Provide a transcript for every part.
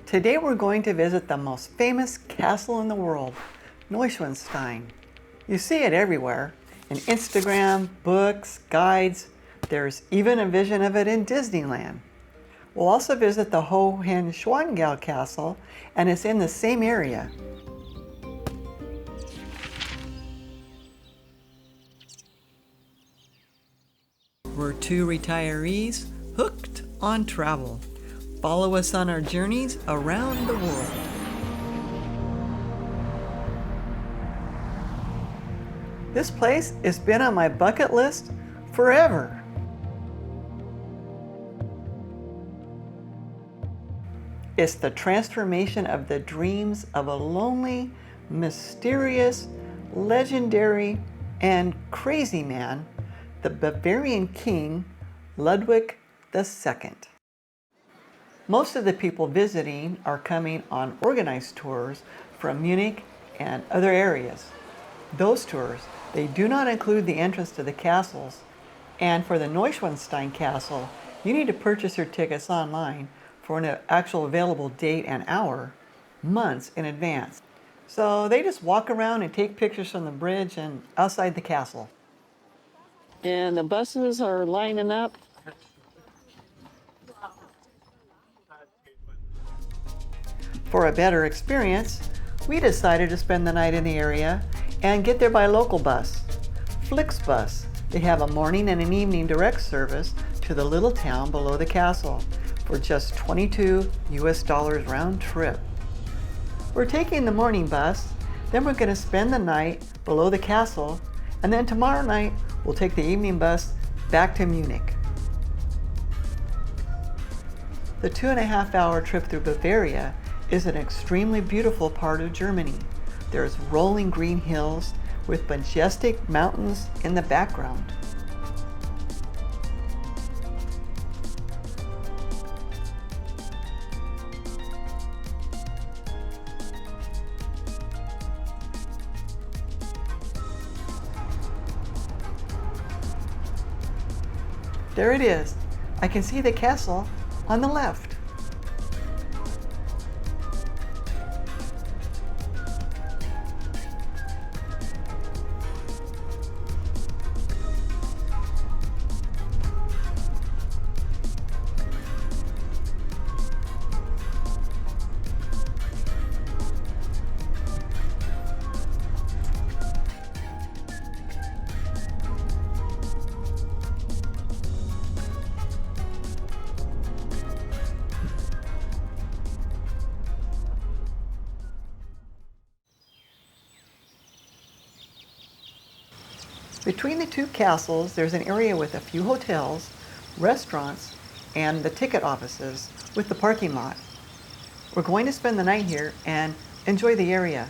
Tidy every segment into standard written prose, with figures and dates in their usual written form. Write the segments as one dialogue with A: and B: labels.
A: Today we're going to visit the most famous castle in the world, Neuschwanstein. You see it everywhere, in Instagram, books, guides. There's even a vision of it in Disneyland. We'll also visit the Hohenschwangau castle, and it's in the same area. We're two retirees hooked on travel. Follow us on our journeys around the world. This place has been on my bucket list forever. It's the transformation of the dreams of a lonely, mysterious, legendary, and crazy man, the Bavarian king, Ludwig II. Most of the people visiting are coming on organized tours from Munich and other areas. Those tours, they do not include the entrance to the castles, and for the Neuschwanstein castle, you need to purchase your tickets online for an actual available date and hour, months in advance. So they just walk around and take pictures from the bridge and outside the castle.
B: And the buses are lining up.
A: For a better experience, we decided to spend the night in the area and get there by local bus, Flixbus. They have a morning and an evening direct service to the little town below the castle for just $22 round trip. We're taking the morning bus, then we're going to spend the night below the castle, and then tomorrow night we'll take the evening bus back to Munich. The 2.5-hour trip through Bavaria is an extremely beautiful part of Germany. There's rolling green hills with majestic mountains in the background. There it is. I can see the castle on the left. Between the two castles, there's an area with a few hotels, restaurants, and the ticket offices with the parking lot. We're going to spend the night here and enjoy the area.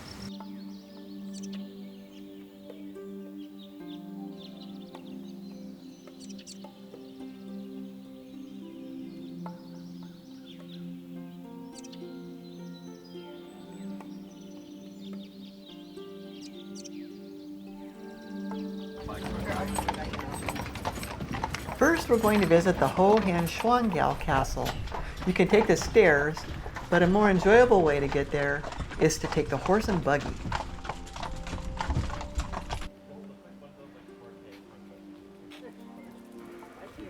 A: First, we're going to visit the Hohenschwangau castle. You can take the stairs, but a more enjoyable way to get there is to take the horse and buggy.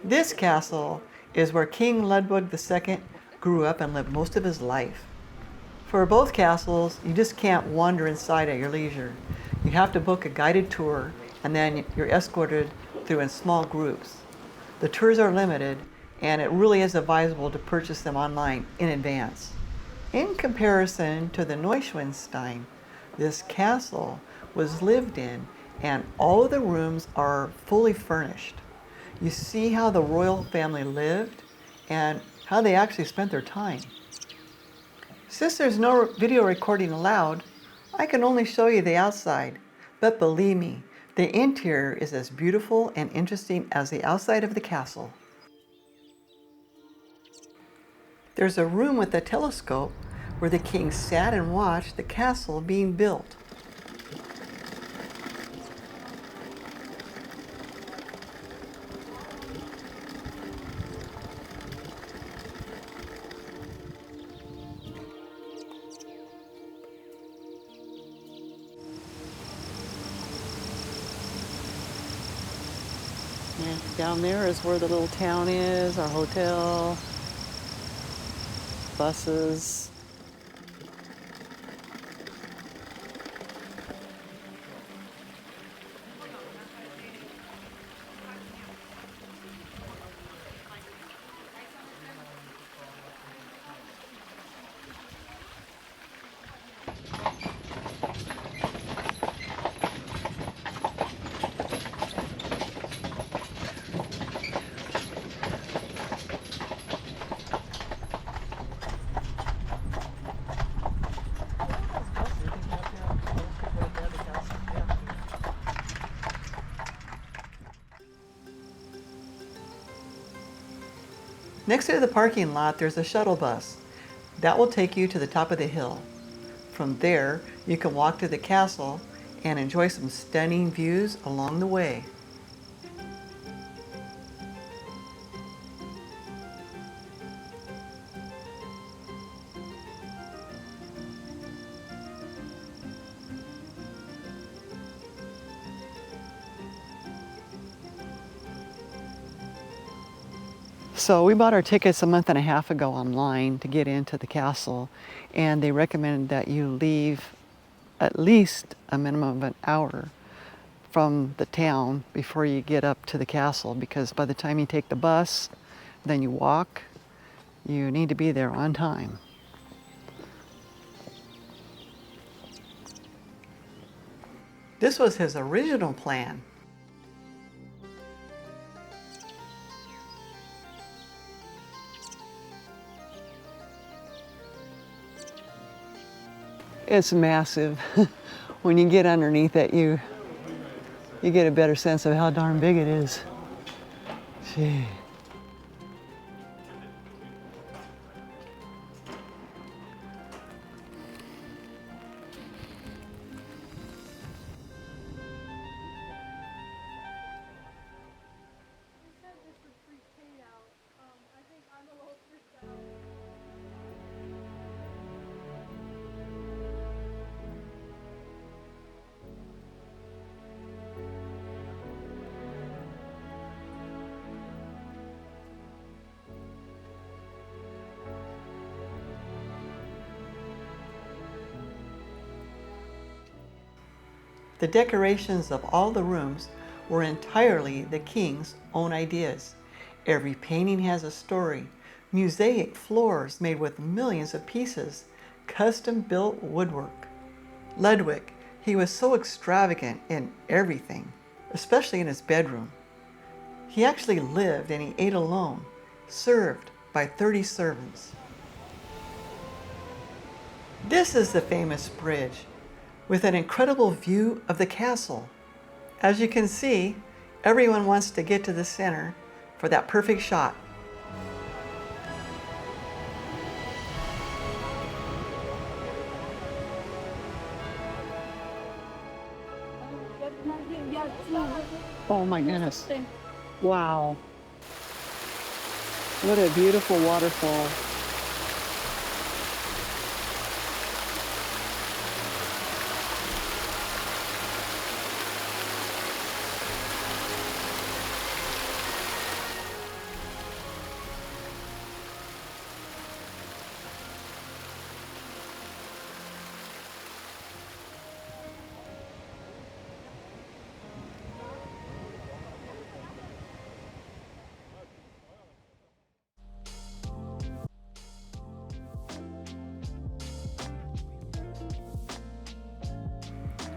A: This castle is where King Ludwig II grew up and lived most of his life. For both castles, you just can't wander inside at your leisure. You have to book a guided tour, and then you're escorted through in small groups. The tours are limited, and it really is advisable to purchase them online in advance. In comparison to the Neuschwanstein, this castle was lived in, and all of the rooms are fully furnished. You see how the royal family lived and how they actually spent their time. Since there's no video recording allowed, I can only show you the outside, but believe me, the interior is as beautiful and interesting as the outside of the castle. There's a room with a telescope where the king sat and watched the castle being built.
B: Down there is where the little town is, our hotel, buses.
A: Next to the parking lot, there's a shuttle bus. That will take you to the top of the hill. From there, you can walk to the castle and enjoy some stunning views along the way. So we bought our tickets a month and a half ago online to get into the castle, and they recommend that you leave at least a minimum of an hour from the town before you get up to the castle, because by the time you take the bus, then you walk, you need to be there on time. This was his original plan. It's massive. When you get underneath it, you get a better sense of how darn big it is. Gee. The decorations of all the rooms were entirely the king's own ideas. Every painting has a story. Mosaic floors made with millions of pieces. Custom-built woodwork. Ludwig, he was so extravagant in everything, especially in his bedroom. He actually lived and he ate alone, served by 30 servants. This is the famous bridge, with an incredible view of the castle. As you can see, everyone wants to get to the center for that perfect shot.
B: Oh my goodness. Wow. What a beautiful waterfall.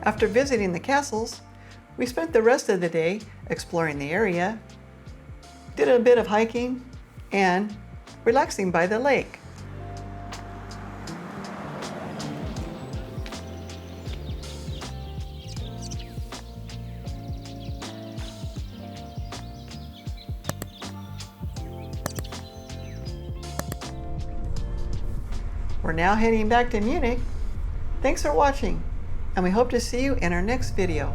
A: After visiting the castles, we spent the rest of the day exploring the area, did a bit of hiking, and relaxing by the lake. We're now heading back to Munich. Thanks for watching, and we hope to see you in our next video.